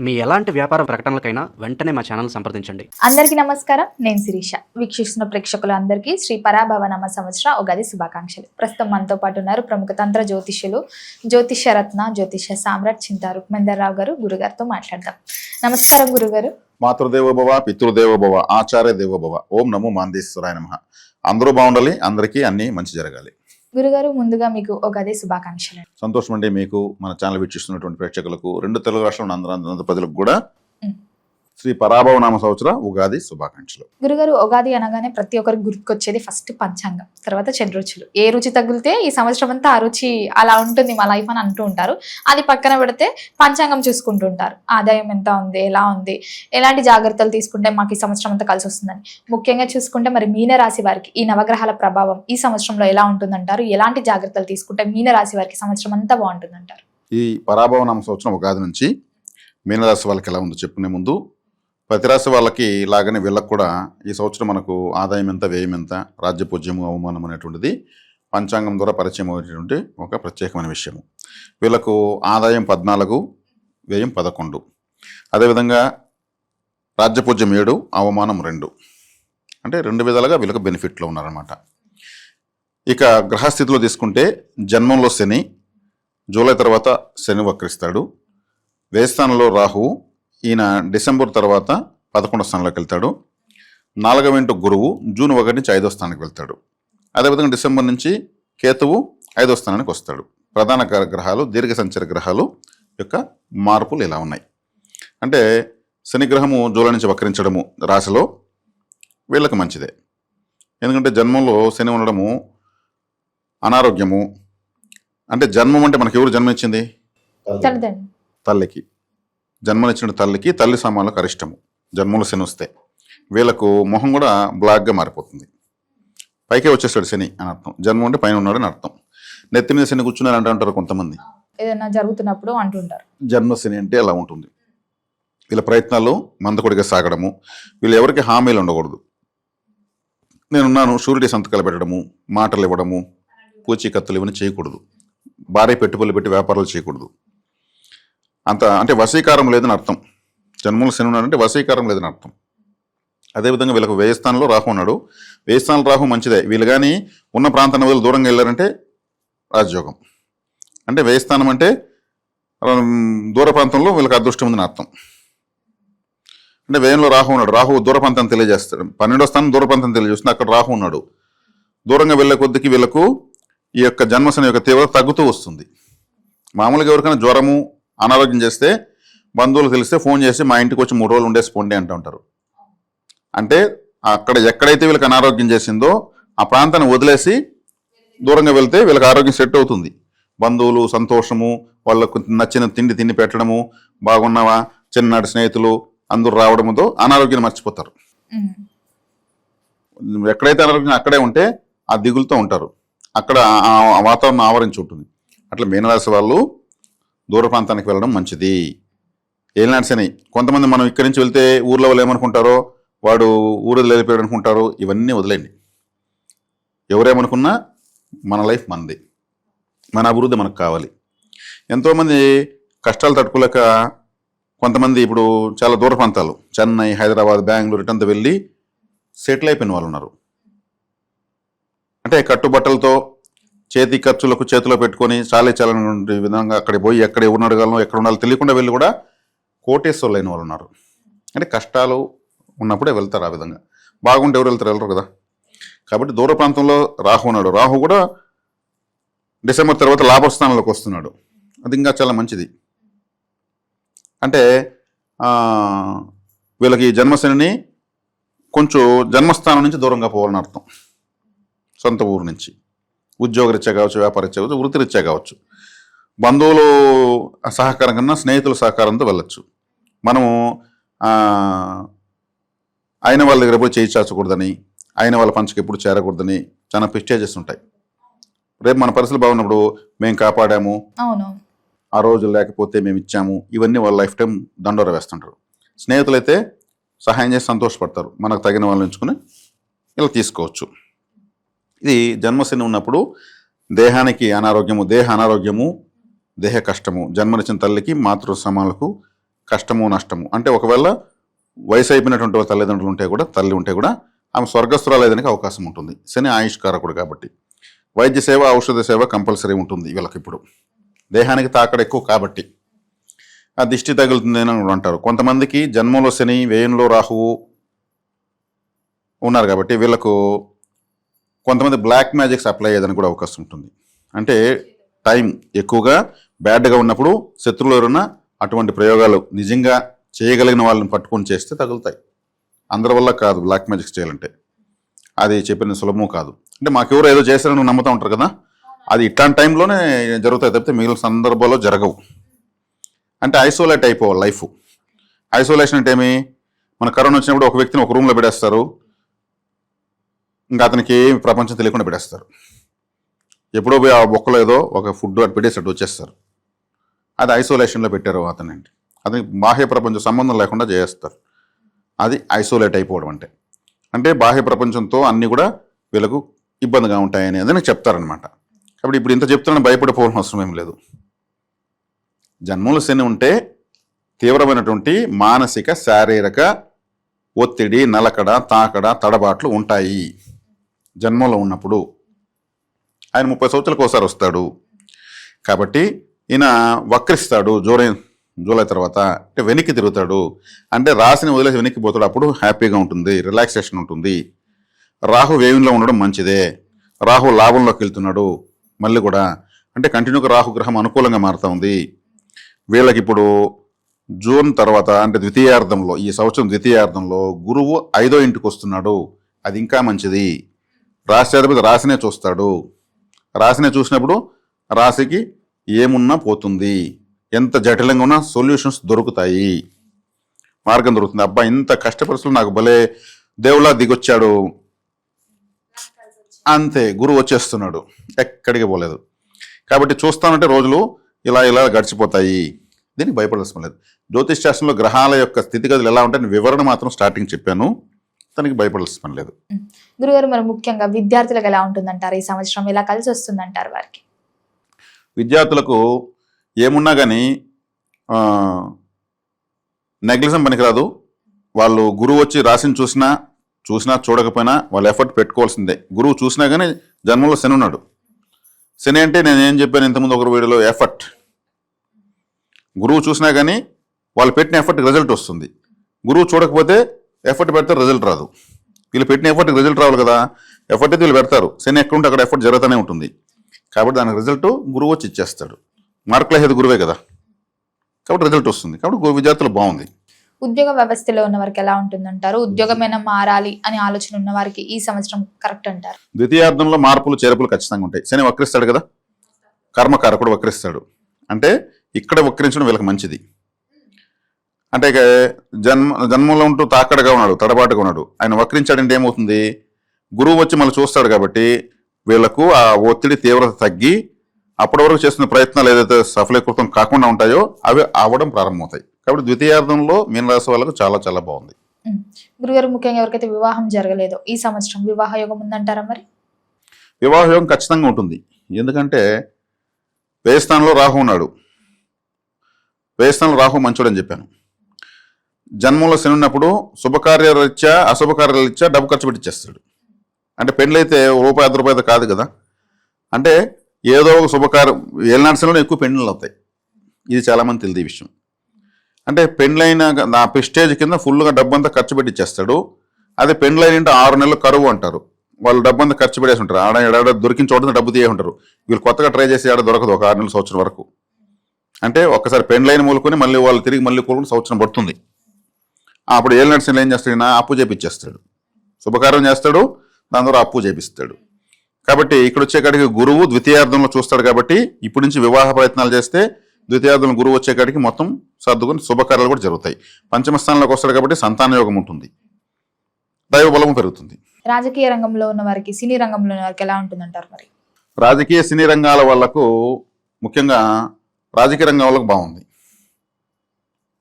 మీ ఎలాంటి వ్యాపార ప్రకటనలకైనా వెంటనే మా ఛానల్ సంప్రదించండి. అందరికీ నమస్కారం, నేను శిరీష. వీక్షిస్తున్న ప్రేక్షకులందరికీ శ్రీ పరాభవ నామ సంవత్సర ఉగాది శుభాకాంక్షలు. ప్రస్తుతం మనతో పాటు ఉన్నారు ప్రముఖ తంత్ర జ్యోతిష్యులు, జ్యోతిష్య రత్న, జ్యోతిష్య సామ్రాట్ చింతా రుక్మందర్రావు గారు. గురుగారితో మాట్లాడదాం. నమస్కారం గురుగారు. మాతృదేవోభవ, పితృదేవోభవ, ఆచార్య దేవోభవ. ఓం నమో మాందేశ్వరాయ నమః. అందరూ బాగుండాలి, అందరికీ అన్ని మంచి జరగాలి. గురుగారు, ముందుగా మీకు ఉగాది శుభాకాంక్షలు. సంతోషం అండి. మీకు మన ఛానల్ వీక్షిస్తున్నటువంటి ప్రేక్షకులకు, రెండు తెలుగు రాష్ట్రాల అందరూ ప్రజలకు కూడా శ్రీ పరాభవ నామ సంవత్సర ఉగాది శుభాకాంక్షలు. గురుగారు, ఉగాది అనగానే ప్రతి ఒక్కరికి గుర్తుకొచ్చేది ఫస్ట్ పంచాంగం, తర్వాత షడ్రుచులు. ఏ రుచి తగిలితే ఈ సంవత్సరం అంతా ఆ రుచి అలా ఉంటుంది మా లైఫ్ అని అంటూ ఉంటారు. అది పక్కన పెడితే పంచాంగం చూసుకుంటూ ఉంటారు. ఆదాయం ఎంత ఉంది, ఎలా ఉంది, ఎలాంటి జాగ్రత్తలు తీసుకుంటే మాకు ఈ సంవత్సరం అంతా కలిసి వస్తుందని. ముఖ్యంగా చూసుకుంటే మరి మీనరాశి వారికి ఈ నవగ్రహాల ప్రభావం ఈ సంవత్సరంలో ఎలా ఉంటుందంటారు? ఎలాంటి జాగ్రత్తలు తీసుకుంటే మీనరాశి వారికి సంవత్సరం అంతా బాగుంటుందంటారు? ఈ పరాభవ నామ సంవత్సరం ఉగాది నుంచి మీనరాశి వాళ్ళకి ఎలా ఉందో చెప్పుకునే ముందు, ప్రతి రాశి వాళ్ళకి లాగానే వీళ్ళకి కూడా ఈ సంవత్సరం మనకు ఆదాయం ఎంత, వ్యయం ఎంత, రాజ్యపూజ్యము, అవమానం అనేటువంటిది పంచాంగం ద్వారా పరిచయం అయ్యేటువంటి ఒక ప్రత్యేకమైన విషయము. వీళ్ళకు ఆదాయం 14, వ్యయం 11. అదేవిధంగా రాజ్యపూజ్యం 7, అవమానం 2. అంటే 2 విధాలుగా వీళ్ళకి బెనిఫిట్లో ఉన్నారన్నమాట. ఇక గ్రహస్థితిలో తీసుకుంటే జన్మంలో శని, జూలై తర్వాత శని వక్రిస్తాడు. వ్యయస్థానంలో రాహువు, ఈయన డిసెంబర్ తర్వాత 11వ స్థానంలోకి వెళ్తాడు. 4వ ఇంటి గురువు జూన్ 1 నుంచి 5వ స్థానానికి వెళ్తాడు. అదేవిధంగా డిసెంబర్ నుంచి కేతువు 5వ స్థానానికి వస్తాడు. ప్రధాన గ్రహాలు, దీర్ఘ సంచార గ్రహాలు యొక్క మార్పులు ఇలా ఉన్నాయి. అంటే శని గ్రహము జూలై నుంచి వక్రించడము రాశిలో వీళ్ళకి మంచిదే. ఎందుకంటే జన్మంలో శని ఉండడము అనారోగ్యము. అంటే జన్మం అంటే మనకి ఎవరు జన్మించింది? తల్లికి. జన్మనిచ్చిన తల్లికి తల్లి సమానులకు అరిష్టము జన్మలో శని వస్తే. వీళ్ళకు మొహం కూడా బ్లాక్గా మారిపోతుంది. పైకే వచ్చేస్తాడు శని అని అర్థం. జన్మ అంటే పైన ఉన్నాడు అని అర్థం. నెత్తి మీద శని కూర్చున్నారు అంటే అంటారు కొంతమంది, ఏదైనా జరుగుతున్నప్పుడు అంటుంటారు. జన్మ శని అంటే అలా ఉంటుంది. వీళ్ళ ప్రయత్నాలు మందకొడిగా సాగడము. వీళ్ళు ఎవరికి హామీలు ఉండకూడదు. నేనున్నాను షూరిటీ సంతకాలు పెట్టడము, మాటలు ఇవ్వడము, పూచీకత్తులు ఇవన్నీ చేయకూడదు. భారీ పెట్టుబడులు పెట్టి వ్యాపారాలు చేయకూడదు. అంత అంటే వశీకారం లేదని అర్థం. జన్మలు శని ఉన్నాడంటే వశీకారం లేదని అర్థం. అదేవిధంగా వీళ్ళకు వ్యయస్థానంలో రాహు ఉన్నాడు. వ్యయస్థానంలో రాహు మంచిదే. వీళ్ళు కానీ ఉన్న ప్రాంతాన్ని వీళ్ళు దూరంగా వెళ్ళారంటే రాజయోగం. అంటే వ్యయస్థానం అంటే దూర ప్రాంతంలో వీళ్ళకి అదృష్టం ఉందని అర్థం. అంటే వ్యయంలో రాహు ఉన్నాడు. రాహు దూర ప్రాంతాన్ని తెలియజేస్తాడు. 12వ స్థానం దూర ప్రాంతాన్ని తెలియజేస్తుంది. అక్కడ రాహు ఉన్నాడు. దూరంగా వెళ్ళే కొద్దికి వీళ్ళకు ఈ యొక్క జన్మశని యొక్క తీవ్రత తగ్గుతూ వస్తుంది. మామూలుగా ఎవరికైనా జ్వరము, అనారోగ్యం చేస్తే బంధువులు తెలిస్తే ఫోన్ చేసి మా ఇంటికి వచ్చి 3 రోజులు ఉండేసి పోండి అంటూ ఉంటారు. అంటే అక్కడ ఎక్కడైతే వీళ్ళకి అనారోగ్యం చేసిందో ఆ ప్రాంతాన్ని వదిలేసి దూరంగా వెళ్తే వీళ్ళకి ఆరోగ్యం సెట్ అవుతుంది. బంధువులు సంతోషము, వాళ్ళకు నచ్చిన తిండి తిండి పెట్టడము, బాగున్నావా, చిన్ననాటి స్నేహితులు అందరూ రావడంతో అనారోగ్యాన్ని మర్చిపోతారు. ఎక్కడైతే అనారోగ్యం అక్కడే ఉంటే ఆ దిగులుతో ఉంటారు. అక్కడ ఆ వాతావరణం ఆవరించి ఉంటుంది. అట్లా మీనరాశి వాళ్ళు దూర ప్రాంతానికి వెళ్ళడం మంచిది. ఏలినాటి శని. కొంతమంది మనం ఇక్కడి నుంచి వెళ్తే ఊర్లో వాళ్ళు ఏమనుకుంటారో, వాడు ఊరు వెళ్ళిపోయాడు అనుకుంటారు. ఇవన్నీ వదిలేండి. ఎవరేమనుకున్నా మన లైఫ్ మనది, మన అభివృద్ధి మనకు కావాలి. ఎంతోమంది కష్టాలు తట్టుకోలేక కొంతమంది ఇప్పుడు చాలా దూర ప్రాంతాలు, చెన్నై, హైదరాబాద్, బెంగళూరు ఇటంతా వెళ్ళి సెటిల్ అయిపోయిన వాళ్ళు ఉన్నారు. అంటే కట్టుబట్టలతో చేతి ఖర్చులకు చేతిలో పెట్టుకొని చాలని విధంగా అక్కడ పోయి ఎక్కడ ఎవరు అడగాలను, ఎక్కడ ఉండాలో తెలియకుండా వెళ్ళి కూడా కోటేశ్వర్లు అయిన వాళ్ళు ఉన్నారు. అంటే కష్టాలు ఉన్నప్పుడే వెళ్తారు. ఆ విధంగా బాగుంటే ఎవరు వెళ్తారు? వెళ్ళరు కదా. కాబట్టి దూర ప్రాంతంలో రాహు ఉన్నాడు. రాహు కూడా డిసెంబర్ తర్వాత లాభస్థానంలోకి వస్తున్నాడు. అది ఇంకా చాలా మంచిది. అంటే వీళ్ళకి జన్మశని కొంచెం జన్మస్థానం నుంచి దూరంగా పోవాలని అర్థం. సొంత ఊరు నుంచి ఉద్యోగరీత్యా కావచ్చు, వ్యాపారరీత్యా కావచ్చు, వృత్తిరీత్యా కావచ్చు. బంధువులు సహకారం కన్నా స్నేహితుల సహకారంతో వెళ్ళచ్చు. మనము అయిన వాళ్ళ దగ్గర పోయి చేయి చాచకూడదని, అయిన వాళ్ళ పంచకి ఎప్పుడు చేరకూడదని చాలా ప్రెస్టేజెస్ ఉంటాయి. రేపు మన పరిస్థితులు బాగున్నప్పుడు మేము కాపాడాము, ఆ రోజు లేకపోతే మేము ఇచ్చాము, ఇవన్నీ వాళ్ళ లైఫ్ టైం దండోర వేస్తుంటారు. స్నేహితులైతే సహాయం చేసి సంతోషపడతారు. మనకు తగిన వాళ్ళని ఎంచుకుని ఇలా తీసుకోవచ్చు. ఇది జన్మశని ఉన్నప్పుడు దేహానికి అనారోగ్యము, దేహ అనారోగ్యము, దేహ కష్టము, జన్మనిచ్చిన తల్లికి మాతృ సమానులకు కష్టము నష్టము. అంటే ఒకవేళ వయసు అయిపోయినటువంటి తల్లిదండ్రులు ఉంటే కూడా, తల్లి ఉంటే కూడా ఆమె స్వర్గస్థురాలేదానికి అవకాశం ఉంటుంది. శని ఆయుష్కారకుడు కాబట్టి. వైద్య సేవ, ఔషధ సేవ కంపల్సరీ ఉంటుంది వీళ్ళకి. ఇప్పుడు దేహానికి తాకడ ఎక్కువ కాబట్టి ఆ దిష్టి తగులుతుంది అని అంటారు. కొంతమందికి జన్మంలో శని, వ్యయంలో రాహువు ఉన్నారు కాబట్టి వీళ్ళకు కొంతమంది బ్లాక్ మ్యాజిక్స్ అప్లై అయ్యేదానికి కూడా అవకాశం ఉంటుంది. అంటే టైం ఎక్కువగా బ్యాడ్గా ఉన్నప్పుడు శత్రువులు ఎవరున్నా అటువంటి ప్రయోగాలు నిజంగా చేయగలిగిన వాళ్ళని పట్టుకొని చేస్తే తగులుతాయి. అందరి వల్ల కాదు బ్లాక్ మ్యాజిక్స్ చేయాలంటే, అది చెప్పిన సులభము కాదు. అంటే మాకెవరో ఏదో చేశారని నమ్ముతూ ఉంటారు కదా, అది ఇట్లాంటి టైంలోనే జరుగుతాయి తప్పితే మిగిలిన సందర్భాల్లో జరగవు. అంటే ఐసోలేట్ అయిపోవాలి లైఫ్. ఐసోలేషన్ అంటే ఏమి, మన కరోనా వచ్చినప్పుడు ఒక వ్యక్తిని ఒక రూమ్లో పెట్టేస్తారు, ఇంకా అతనికి ఏమి ప్రపంచం తెలియకుండా పెట్టేస్తారు. ఎప్పుడో పోయి ఆ బొక్కలో ఏదో ఒక ఫుడ్ అటు పెట్టేసి వచ్చేస్తారు. అది ఐసోలేషన్లో పెట్టారు అతనండి. అతనికి బాహ్య ప్రపంచం సంబంధం లేకుండా చేస్తారు. అది ఐసోలేట్ అయిపోవడం అంటే. అంటే బాహ్య ప్రపంచంతో అన్నీ కూడా వీళ్ళకు ఇబ్బందిగా ఉంటాయని అది నాకు చెప్తారనమాట. కాబట్టి ఇప్పుడు ఇంత చెప్తున్నా భయపడిపోవాల్సిన అవసరం ఏం లేదు. జన్మల శని ఉంటే తీవ్రమైనటువంటి మానసిక, శారీరక ఒత్తిడి, నలకడ, తాకడ, తడబాట్లు ఉంటాయి జన్మంలో ఉన్నప్పుడు. ఆయన 30 సంవత్సరాలకు ఒకసారి వస్తాడు కాబట్టి ఈయన వక్రిస్తాడు జూలై తర్వాత. అంటే వెనక్కి తిరుగుతాడు, అంటే రాశిని వదిలేసి వెనక్కి పోతాడు. అప్పుడు హ్యాపీగా ఉంటుంది, రిలాక్సేషన్ ఉంటుంది. రాహు వ్యయంలో ఉండడం మంచిదే. రాహు లాభంలోకి వెళ్తున్నాడు మళ్ళీ కూడా. అంటే కంటిన్యూగా రాహు గ్రహం అనుకూలంగా మారుతూ ఉంది వీళ్ళకి. ఇప్పుడు జూన్ తర్వాత అంటే ద్వితీయార్థంలో, ఈ సంవత్సరం ద్వితీయార్థంలో గురువు 5వ ఇంటికి వస్తున్నాడు. అది ఇంకా మంచిది. రాశ్యాధిపతి రాశినే చూస్తాడు. రాశినే చూసినప్పుడు రాశికి ఏమున్నా పోతుంది, ఎంత జటిలంగా ఉన్నా సొల్యూషన్స్ దొరుకుతాయి, మార్గం దొరుకుతుంది. అబ్బా ఇంత కష్టపరుస్తులు నాకు భలే దేవుళ్ళ దిగొచ్చాడు, అంతే గురువు వచ్చేస్తున్నాడు, ఎక్కడికి పోలేదు. కాబట్టి చూస్తానంటే రోజులు ఇలా ఇలా గడిచిపోతాయి. దీనికి భయపడాల్సిన లేదు. జ్యోతిష్ శాస్త్రంలో గ్రహాల యొక్క స్థితిగతులు ఎలా ఉంటాయని వివరణ మాత్రం స్టార్టింగ్ చెప్పాను, దానికి భయపడాల్సిన పని లేదు. గురుగారు, మరి ముఖ్యంగా విద్యార్థులకు ఎలా ఉంటుందంటారు? ఈ సంవత్సరం ఎలా కలిసి వస్తుందంటారు వారికి? విద్యార్థులకు ఏమున్నా కానీ నెగ్లిజం పనికిరాదు. వాళ్ళు గురువు వచ్చి రాసిని చూసినా చూడకపోయినా వాళ్ళు ఎఫర్ట్ పెట్టుకోవాల్సిందే. గురువు చూసినా కానీ జన్మంలో శని ఉన్నాడు. శని అంటే నేను ఏం చెప్పాను ఇంతకుముందు ఒక వీడియోలో, ఎఫర్ట్. గురువు చూసినా కానీ వాళ్ళు పెట్టిన ఎఫర్ట్కి రిజల్ట్ వస్తుంది. గురువు చూడకపోతే ఎఫర్ట్ పెడితే రిజల్ట్ రాదు. వీళ్ళు పెట్టిన ఎఫర్ట్కి రిజల్ట్ రావాలి కదా, ఎఫర్ట్ అయితే వీళ్ళు పెడతారు. శని ఎక్కడ ఉంటే అక్కడ ఎఫర్ట్ జరుగుతూనే ఉంటుంది. కాబట్టి దానికి రిజల్ట్ గురువు వచ్చి ఇచ్చేస్తాడు. మార్కులు అయితే గురువే కదా, కాబట్టి రిజల్ట్ వస్తుంది. కాబట్టి విద్యార్థులు బాగుంది. ఉద్యోగ వ్యవస్థలో ఉన్న వారికి ఎలా ఉంటుందంటారు? ఉద్యోగమైనా మారాలి అనే ఆలోచన ఉన్న వారికి ఈ సంవత్సరం కరెక్ట్ అంటారు? ద్వితీయార్థంలో మార్పులు చేర్పులు ఖచ్చితంగా ఉంటాయి. శని వక్రిస్తాడు కదా, కర్మకారకుడు వక్రిస్తాడు. అంటే ఇక్కడ వక్రించడం వీళ్ళకి మంచిది. అంటే జన్మంలో ఉంటూ తాకడగా ఉన్నాడు, తడబాటుగా ఉన్నాడు, ఆయన వక్రించాడంటే ఏమవుతుంది, గురువు వచ్చి మళ్ళీ చూస్తాడు. కాబట్టి వీళ్లకు ఆ ఒత్తిడి తీవ్రత తగ్గి అప్పటి వరకు చేస్తున్న ప్రయత్నాలు ఏదైతే సఫలీకృతం కాకుండా ఉంటాయో అవి అవ్వడం ప్రారంభమవుతాయి. కాబట్టి ద్వితీయార్థంలో మీనరాశి వాళ్ళకు చాలా చాలా బాగుంది. గురుగారు, ముఖ్యంగా ఎవరికైతే వివాహం జరగలేదో ఈ సంవత్సరం వివాహ యోగం ఉందంటారా? మరి వివాహ యోగం ఖచ్చితంగా ఉంటుంది. ఎందుకంటే వ్యయస్థానంలో రాహు ఉన్నాడు. వ్యయస్థానంలో రాహు మంచోడు అని చెప్పాను. జన్మంలో శని ఉన్నప్పుడు శుభకార్యరీత్యా అశుభకార్యరీత్యా డబ్బు ఖర్చు పెట్టిచ్చేస్తాడు. అంటే పెండ్లైతే రూపాయి 10 రూపాయలు కాదు కదా, అంటే ఏదో ఒక శుభకార్యం ఏళ్ళనాటి శనిలో ఎక్కువ పెండ్లు అవుతాయి. ఇది చాలామంది తెలియదు ఈ విషయం. అంటే పెండ్లైన నా ప్రెస్టేజ్ కింద ఫుల్గా డబ్బు అంతా ఖర్చు పెట్టిచ్చేస్తాడు. అదే పెండ్లైన 6 నెలలు కరువు అంటారు. వాళ్ళు డబ్బు అంతా ఖర్చు పెట్టేసి ఉంటారు. ఆడ దొరికిన చోట డబ్బు తీయ ఉంటారు. వీళ్ళు కొత్తగా ట్రై చేసి ఆడ దొరకదు ఒక 6 నెలల సంవత్సరం వరకు. అంటే ఒక్కసారి పెండ్లైన మూలుకొని మళ్ళీ వాళ్ళు తిరిగి మళ్ళీ కోలుకుని సంవత్సరం పడుతుంది. అప్పుడు ఏళ్ళనాటి శనిలో ఏం చేస్తాడు, అప్పు చేపిచ్చేస్తాడు. శుభకార్యం చేస్తాడు, దాని ద్వారా అప్పు చేపిస్తాడు. కాబట్టి ఇక్కడ వచ్చేకాడికి గురువు ద్వితీయార్థంలో చూస్తాడు. కాబట్టి ఇప్పటి నుంచి వివాహ ప్రయత్నాలు చేస్తే ద్వితీయార్థంలో గురువు వచ్చేకాడికి మొత్తం సర్దుకొని శుభకార్యాలు కూడా జరుగుతాయి. పంచమ స్థానంలోకి వస్తాడు కాబట్టి సంతాన యోగం ఉంటుంది, దైవ బలము పెరుగుతుంది. రాజకీయ రంగంలో ఉన్న వారికి, సినీ రంగంలో ఉన్న వారికి ఎలా ఉంటుందంటారు? మరి రాజకీయ సినీ రంగాల వాళ్ళకు, ముఖ్యంగా రాజకీయ రంగం వాళ్ళకు బాగుంది.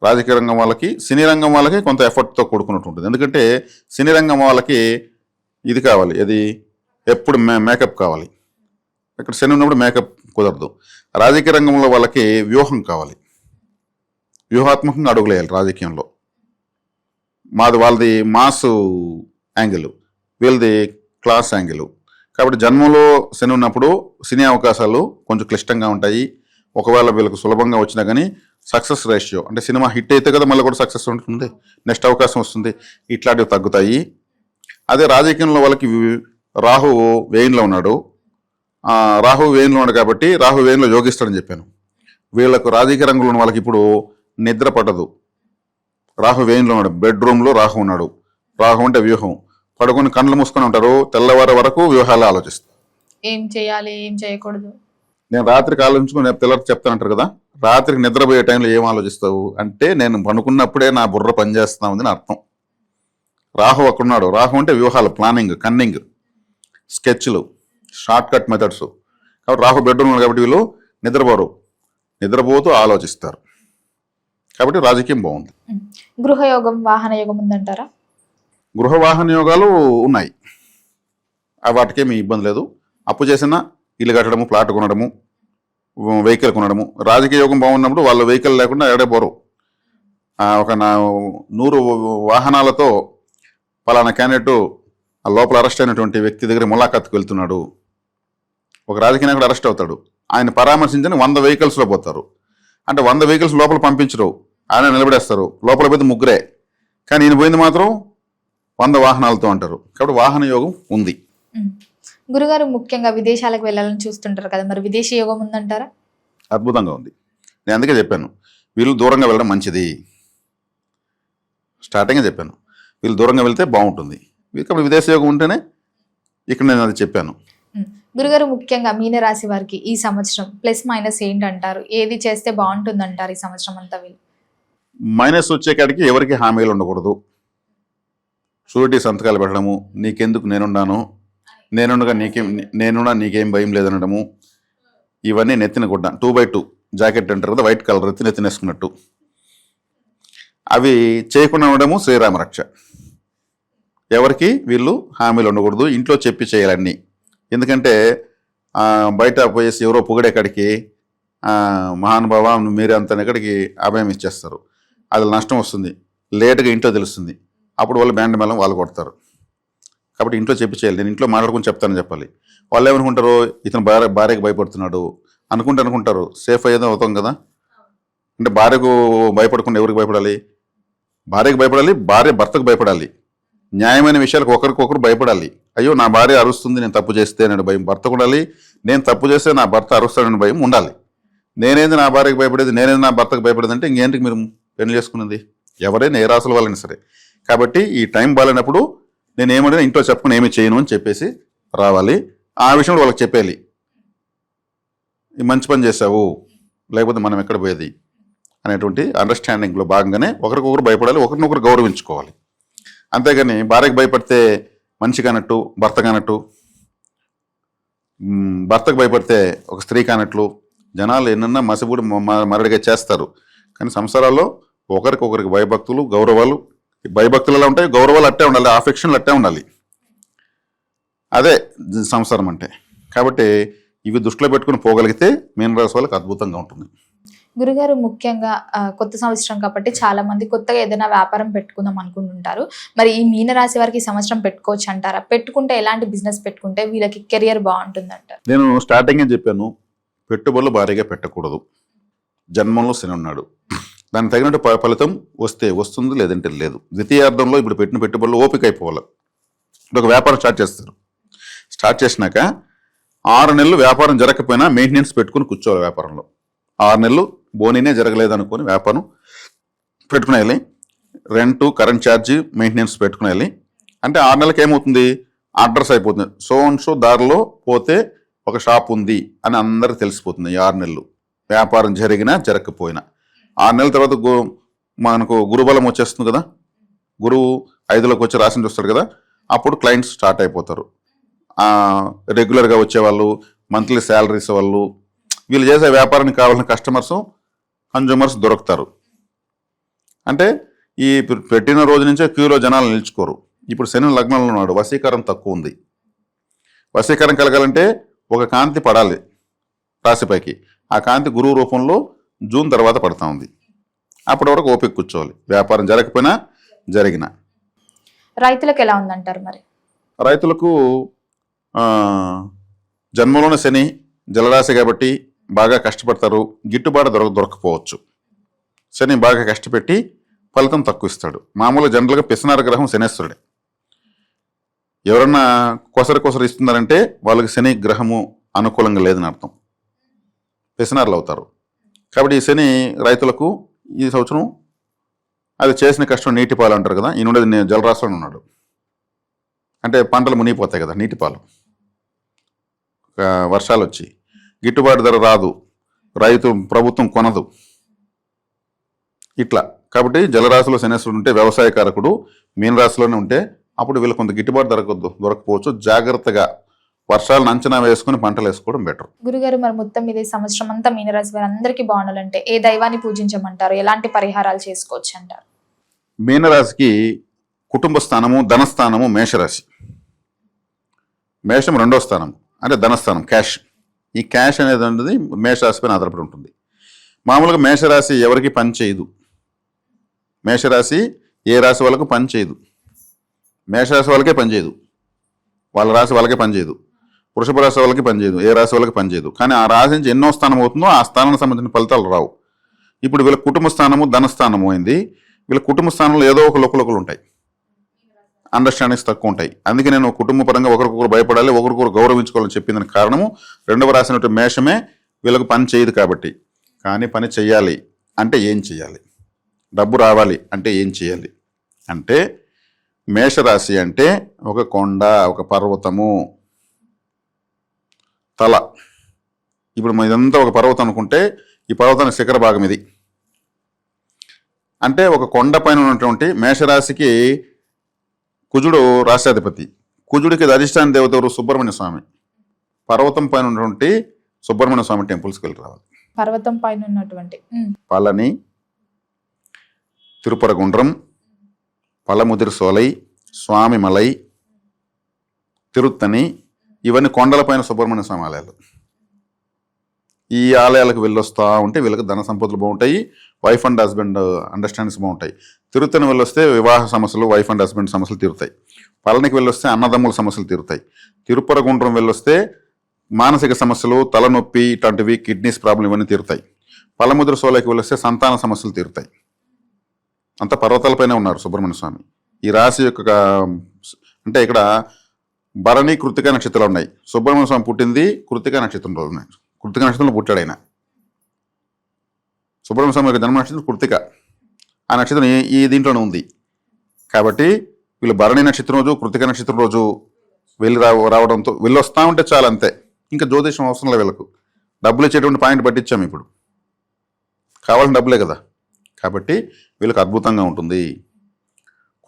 రాజకీయ రంగం వాళ్ళకి, సినీ రంగం వాళ్ళకి కొంత ఎఫర్ట్తో కూడుకున్నట్టు ఉంటుంది. ఎందుకంటే సినీ రంగం వాళ్ళకి ఇది కావాలి, ఇది ఎప్పుడు మేకప్ కావాలి. ఇక్కడ శని ఉన్నప్పుడు మేకప్ కుదరదు. రాజకీయ రంగంలో వాళ్ళకి వ్యూహం కావాలి. వ్యూహాత్మకంగా అడుగులేయాలి రాజకీయంలో. వాళ్ళది మాస్ యాంగిల్, వీళ్ళది క్లాస్ యాంగిల్. కాబట్టి జన్మలో శని ఉన్నప్పుడు సినీ అవకాశాలు కొంచెం క్లిష్టంగా ఉంటాయి. ఒకవేళ వీళ్ళకి సులభంగా వచ్చినా కానీ సక్సెస్ రేషియో, అంటే సినిమా హిట్ అయితే కదా మళ్ళీ కూడా సక్సెస్ ఉంటుంది, నెక్స్ట్ అవకాశం వస్తుంది, ఇట్లాంటివి తగ్గుతాయి. అదే రాజకీయంలో వాళ్ళకి రాహు వేయిన్లో ఉన్నాడు. రాహు వేయిన్లో ఉన్నాడు కాబట్టి రాహు వేయిన్లో యోగిస్తాడని చెప్పాను. వీళ్ళకు రాజకీయ రంగంలో ఉన్న వాళ్ళకి ఇప్పుడు నిద్ర పట్టదు. రాహు వేయిన్లో ఉన్నాడు, బెడ్రూమ్లో రాహు ఉన్నాడు. రాహు అంటే వ్యూహం. పడుకొని కళ్ళు మూసుకొని ఉంటారు, తెల్లవారి వరకు వ్యూహాలు ఆలోచిస్తారు. ఏం చేయాలి, ఏం చేయకూడదు. నేను రాత్రికి ఆలోచించుకుని పిల్లలకు చెప్తానంటారు కదా, రాత్రికి నిద్రపోయే టైంలో ఏం ఆలోచిస్తావు అంటే, నేను పనుకున్నప్పుడే నా బుర్ర పనిచేస్తా ఉందని అర్థం. రాహు అక్కడున్నాడు. రాహు అంటే వ్యూహాలు, ప్లానింగ్, కన్నింగ్, స్కెచ్లు, షార్ట్ కట్ మెథడ్స్. కాబట్టి రాహు బెడ్రూమ్ ఉన్నాడు కాబట్టి వీళ్ళు నిద్రపోతూ ఆలోచిస్తారు. కాబట్టి రాజకీయం బాగుంది. గృహయోగం, వాహన యోగం ఉందంటారా? గృహ వాహన యోగాలు ఉన్నాయి, వాటికేమీ ఇబ్బంది లేదు. అప్పు చేసినా ఇల్లు కట్టడము, ప్లాట్ కొనడము, వెహికల్ కొనడము. రాజకీయ యోగం బాగున్నప్పుడు వాళ్ళు వెహికల్ లేకుండా ఎడే పోరు. ఒక 100 వాహనాలతో పలానా క్యాండిడేట్ లోపల అరెస్ట్ అయినటువంటి వ్యక్తి దగ్గర ములాఖాత్కి వెళ్తున్నాడు, ఒక రాజకీయ నాయకుడు అరెస్ట్ అవుతాడు, ఆయన పరామర్శించని 100 వెహికల్స్లో పోతారు. అంటే 100 వెహికల్స్ లోపల పంపించరు, ఆయన నిలబడేస్తారు. లోపల పోతే ముగ్గురే, కానీ ఈయన పోయింది మాత్రం 100 వాహనాలతో అంటారు. కాబట్టి వాహన యోగం ఉంది. గురుగారు ముఖ్యంగా విదేశాలకు వెళ్ళాలని చూస్తుంటారు కదా, మరి విదేశీ యోగం ఉందంటారా? అద్భుతంగా ఉంది. నేను అందుకే చెప్పాను వీళ్ళు దూరంగా వెళ్ళడం మంచిది. స్టార్టింగే చెప్పాను వీళ్ళు దూరంగా వెళ్తే బాగుంటుంది. కాబట్టి విదేశీ యోగం ఉంటేనే ఇక్కడ నేను అది చెప్పాను. గురుగారు ముఖ్యంగా మీనరాశి వారికి ఈ సంవత్సరం ప్లస్ మైనస్ ఏంటంటారు? ఏది చేస్తే బాగుంటుంది అంటారు ఈ సంవత్సరం అంతా? వీళ్ళు మైనస్ వచ్చేకాడికి ఎవరికి హామీలు ఉండకూడదు. షూరిటీ సంతకాలు పెట్టడము, నీకెందుకు నేనుండాను, నేనున్నా నీకేం భయం లేదనడము, ఇవన్నీ నెత్తిన గుడ్డ 2x2 జాకెట్ అంటారు కదా, వైట్ కలర్ నెత్తినేసుకున్నట్టు, అవి చేయకుండా ఉండడము శ్రీరామ రక్ష. ఎవరికి వీళ్ళు హామీలు ఉండకూడదు. ఇంట్లో చెప్పి చేయాలన్నీ. ఎందుకంటే బయట పోయేసి ఎవరో పొగిడే కాడికి మహానుభావ మీరే అంత ఎక్కడికి అభయం ఇచ్చేస్తారు. అది నష్టం వస్తుంది. లేటుగా ఇంట్లో తెలుస్తుంది, అప్పుడు వాళ్ళు బ్యాండ్ మేళం వాళ్ళు కొడతారు. కాబట్టి ఇంట్లో చెప్పి చేయాలి. నేను ఇంట్లో మాట్లాడుకుని చెప్తానని చెప్పాలి. వాళ్ళు ఏమనుకుంటారు, ఇతను భార్యకు భయపడుతున్నాడు అనుకుంటారు. సేఫ్ అయ్యేదో అవుతాం కదా. అంటే భార్యకు భయపడకుండా ఎవరికి భయపడాలి? భార్యకు భయపడాలి, భార్య భర్తకు భయపడాలి. న్యాయమైన విషయాలకు ఒకరికొకరు భయపడాలి. అయ్యో నా భార్య అరుస్తుంది, నేను తప్పు చేస్తే అనే భయం భర్తకు ఉండాలి. నేను తప్పు చేస్తే నా భర్త అరుస్తాడనే భయం ఉండాలి. నేనేది నా భార్యకు భయపడేది, నేనేది నా భర్తకు భయపడేది అంటే ఇంకేంటికి మీరు పెళ్లి చేసుకున్నది? ఎవరైనా ఏ రాసుల వాళ్ళైనా సరే. కాబట్టి ఈ టైం బాగాలేనప్పుడు నేను ఏమంటే ఇంట్లో చెప్పుకుని ఏమి చేయను అని చెప్పేసి రావాలి. ఆ విషయంలో వాళ్ళకి చెప్పేయాలి, ఈ మంచి పని చేసావు, లేకపోతే మనం ఎక్కడ పోయేది అనేటువంటి అండర్స్టాండింగ్లో భాగంగానే ఒకరికొకరు భయపడాలి, ఒకరినొకరు గౌరవించుకోవాలి. అంతేగాని భార్యకు భయపడితే మనిషి కానట్టు, భర్త కానట్టు, భర్తకు భయపడితే ఒక స్త్రీ కానట్లు జనాలు ఎన్నన్నా మసిబూడి మరడిగా చేస్తారు. కానీ సంసారాల్లో ఒకరికొకరికి భయభక్తులు, గౌరవాలు, భయభక్తులు ఎలా ఉంటాయి, గౌరవాలు అట్టే ఉండాలి, ఆఫెక్షన్లు అట్టే ఉండాలి. అదే సంసారం అంటే. కాబట్టి ఇవి దృష్టిలో పెట్టుకుని పోగలిగితే మీనరాశి వాళ్ళకి అద్భుతంగా ఉంటుంది. గురుగారు ముఖ్యంగా కొత్త సంవత్సరం కాబట్టి చాలా మంది కొత్తగా ఏదైనా వ్యాపారం పెట్టుకుందాం అనుకుంటుంటారు. మరి ఈ మీనరాశి వారికి ఈ సంవత్సరం పెట్టుకోవచ్చు అంటారా? పెట్టుకుంటే ఎలాంటి బిజినెస్ పెట్టుకుంటే వీళ్ళకి కెరియర్ బాగుంటుంది అంటారు? నేను స్టార్టింగే చెప్పాను, పెట్టుబడులు భారీగా పెట్టకూడదు. జన్మంలో శని ఉన్నాడు, దానికి తగినట్టు ఫలితం వస్తే వస్తుంది, లేదంటే లేదు. ద్వితీయార్థంలో ఇప్పుడు పెట్టిన పెట్టుబడులు ఓపిక అయిపోవాలి. ఇప్పుడు ఒక వ్యాపారం స్టార్ట్ చేసినాక 6 నెలలు వ్యాపారం జరగకపోయినా మెయింటెనెన్స్ పెట్టుకుని కూర్చోవాలి. వ్యాపారంలో 6 నెలలు బోనీనే జరగలేదు అనుకుని వ్యాపారం పెట్టుకునేయాలి. రెంటు, కరెంట్ ఛార్జీ, మెయింటెనెన్స్ పెట్టుకునేయాలి. అంటే 6 నెలలకు ఏమవుతుంది, అడ్రస్ అయిపోతుంది. సో దారిలో పోతే ఒక షాప్ ఉంది అని అందరికి తెలిసిపోతుంది. ఈ 6 నెలలు వ్యాపారం జరిగినా జరగకపోయినా. 6 నెలల తర్వాత మనకు గురుబలం వచ్చేస్తుంది కదా, గురువు 5లోకి వచ్చి రాశిని చూస్తాడు కదా, అప్పుడు క్లయింట్స్ స్టార్ట్ అయిపోతారు. రెగ్యులర్గా వచ్చేవాళ్ళు, మంత్లీ శాలరీస్ వాళ్ళు, వీళ్ళు చేసే వ్యాపారానికి కావాల్సిన కన్జ్యూమర్స్ దొరుకుతారు. అంటే ఈ పెట్టిన రోజు నుంచే క్యూలో జనాలు నిలుచుకోరు. ఇప్పుడు శని లగ్నంలో ఉన్నాడు, వశీకరం తక్కువ ఉంది. వశీకరం కలగాలంటే ఒక కాంతి పడాలి రాశిపైకి. ఆ కాంతి గురువు రూపంలో జూన్ తర్వాత పడతా ఉంది. అప్పటి వరకు ఓపిక కూర్చోవాలి. వ్యాపారం జరగకపోయినా జరిగిన. రైతులకు ఎలా ఉందంటారు మరి? రైతులకు జన్మలోని శని జలరాశి కాబట్టి బాగా కష్టపడతారు, గిట్టుబాటు దొరకపోవచ్చు. శని బాగా కష్టపెట్టి ఫలితం తక్కువ ఇస్తాడు. మామూలుగా జనరల్గా పిసనార గ్రహం శనేశ్వరుడే. ఎవరన్నా కొసరు ఇస్తున్నారంటే వాళ్ళకి శని గ్రహము అనుకూలంగా లేదని అర్థం, పిసనార్లు అవుతారు. కాబట్టి ఈ శని రైతులకు ఈ సంవత్సరం అది చేసిన కష్టం నీటి పాలు అంటారు కదా, ఈ నుండి జలరాశిలో ఉన్నాడు. అంటే పంటలు మునిగిపోతాయి కదా నీటి పాలు, వర్షాలు వచ్చి గిట్టుబాటు ధర రాదు, ప్రభుత్వం కొనదు, ఇట్లా. కాబట్టి జలరాశిలో శనేశ్వరుడు ఉంటే వ్యవసాయకారకుడు మీనరాశిలోనే ఉంటే అప్పుడు వీళ్ళు కొంత గిట్టుబాటు దొరకపోవచ్చు. జాగ్రత్తగా వర్షాలను అంచనా వేసుకుని పంటలు వేసుకోవడం బెటర్. గురుగారు, మరి మొత్తం మీద ఈ సంవత్సరం అంతా మీనరాశి వారు అందరికీ బాగుండాలంటే ఏ దైవాన్ని పూజించమంటారు, ఎలాంటి పరిహారాలు చేసుకోవచ్చు అంటారు? మీనరాశికి కుటుంబ స్థానము, ధనస్థానము మేషరాశి. మేషం 2వ స్థానం అంటే ధనస్థానం, క్యాష్. ఈ క్యాష్ అనేది మేషరాశి పైన ఆధారపడి ఉంటుంది. మామూలుగా మేషరాశి ఎవరికి పని చేయదు. మేషరాశి ఏ రాశి వాళ్ళకు పని చేయదు. మేషరాశి వాళ్ళకే పనిచేయదు, వాళ్ళ రాశి వాళ్ళకే పనిచేయదు. వృషభ రాశి వాళ్ళకి పనిచేయదు, ఏ రాశి వాళ్ళకి పనిచేయదు. కానీ ఆ రాశి నుంచి ఎన్నో స్థానం అవుతుందో ఆ స్థానానికి సంబంధించిన ఫలితాలు రావు. ఇప్పుడు వీళ్ళ కుటుంబ స్థానము ధనస్థానము అయింది. వీళ్ళ కుటుంబ స్థానంలో ఏదో ఒక లోకులు ఉంటాయి, అండర్స్టాండింగ్స్ తక్కువ ఉంటాయి. అందుకే నేను కుటుంబ పరంగా ఒకరికొకరు భయపడాలి, ఒకరికొకరు గౌరవించుకోవాలని చెప్పిందని కారణము 2వ రాశి అయినటువంటి మేషమే వీళ్ళకి పని చేయదు కాబట్టి. కానీ పని చెయ్యాలి అంటే ఏం చేయాలి, డబ్బు రావాలి అంటే ఏం చేయాలి అంటే, మేషరాశి అంటే ఒక కొండ, ఒక పర్వతము, తల. ఇప్పుడు ఇదంతా ఒక పర్వతం అనుకుంటే ఈ పర్వతానికి శిఖర భాగం ఇది. అంటే ఒక కొండ పైన ఉన్నటువంటి మేషరాశికి కుజుడు రాష్ట్రాధిపతి. కుజుడికి అధిష్టాన దేవత ఎవరు? సుబ్రహ్మణ్య స్వామి. పర్వతం పైన ఉన్నటువంటి సుబ్రహ్మణ్య స్వామి టెంపుల్స్కి వెళ్ళి రావాలి. పర్వతం పైన ఉన్నటువంటి పళని, తిరుపరగుండ్రం, పలముదిరి సోలై, స్వామిమలై, తిరుత్తని, ఇవన్నీ కొండలపైన సుబ్రహ్మణ్య స్వామి ఆలయాలు. ఈ ఆలయాలకు వెళ్ళొస్తా ఉంటే వీళ్ళకి ధన సంపదలు బాగుంటాయి, వైఫ్ అండ్ హస్బెండ్ అండర్స్టాండింగ్స్ బాగుంటాయి. తిరుత్తని వెళ్ళొస్తే వివాహ సమస్యలు, వైఫ్ అండ్ హస్బెండ్ సమస్యలు తీరుతాయి. పళనికి వెళ్ళొస్తే అన్నదమ్ముల సమస్యలు తీరుతాయి. తిరుపరగుండ్రం వెళ్ళొస్తే మానసిక సమస్యలు, తలనొప్పి, ఇట్లాంటివి, కిడ్నీస్ ప్రాబ్లం ఇవన్నీ తీరుతాయి. పలముద్ర సోలైకి వెళ్ళొస్తే సంతాన సమస్యలు తీరుతాయి. అంత పర్వతాలపైన ఉన్నారు సుబ్రహ్మణ్య స్వామి. ఈ రాశి యొక్క అంటే ఇక్కడ భరణి, కృతిక నక్షత్రాలు ఉన్నాయి. సుబ్రహ్మణ్య స్వామి పుట్టింది కృతిక నక్షత్రం రోజు. కృతిక నక్షత్రంలో పుట్టాడు ఆయన. సుబ్రహ్మణ్య స్వామి యొక్క జన్మ నక్షత్రం కృతిక. ఆ నక్షత్రం ఈ దీంట్లోనే ఉంది. కాబట్టి వీళ్ళు భరణి నక్షత్రం రోజు, కృతిక నక్షత్రం రోజు వెళ్ళి రావడంతో వీళ్ళు వస్తూ ఉంటే చాలా, అంతే. ఇంకా జ్యోతిషం అవసరం లేదు వీళ్ళకు. డబ్బులు ఇచ్చేటువంటి పాయింట్ పట్టించాము ఇప్పుడు, కావాల్సిన డబ్బులే కదా. కాబట్టి వీళ్ళకి అద్భుతంగా ఉంటుంది.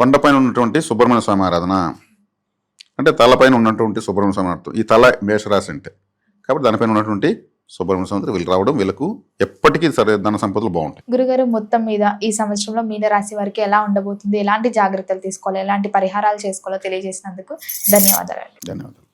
కొండపైన ఉన్నటువంటి సుబ్రహ్మణ్య స్వామి ఆరాధన అంటే తలపైన ఉన్నటువంటి సుబ్రహ్మణ్య స్వామి అర్థం. ఈ తల మేషరాశి అంటే, కాబట్టి దానిపైన ఉన్నటువంటి సుబ్రహ్మణ్య స్వామి వీళ్ళు రావడం వీళ్ళకు ఎప్పటికీ సరే ధన సంపదలు బాగుంటాయి. గురుగారు, మొత్తం మీద ఈ సంవత్సరంలో మీనరాశి వారికి ఎలా ఉండబోతుంది, ఎలాంటి జాగ్రత్తలు తీసుకోవాలి, ఎలాంటి పరిహారాలు చేసుకోవాలో తెలియజేసినందుకు ధన్యవాదాలు. ధన్యవాదాలు.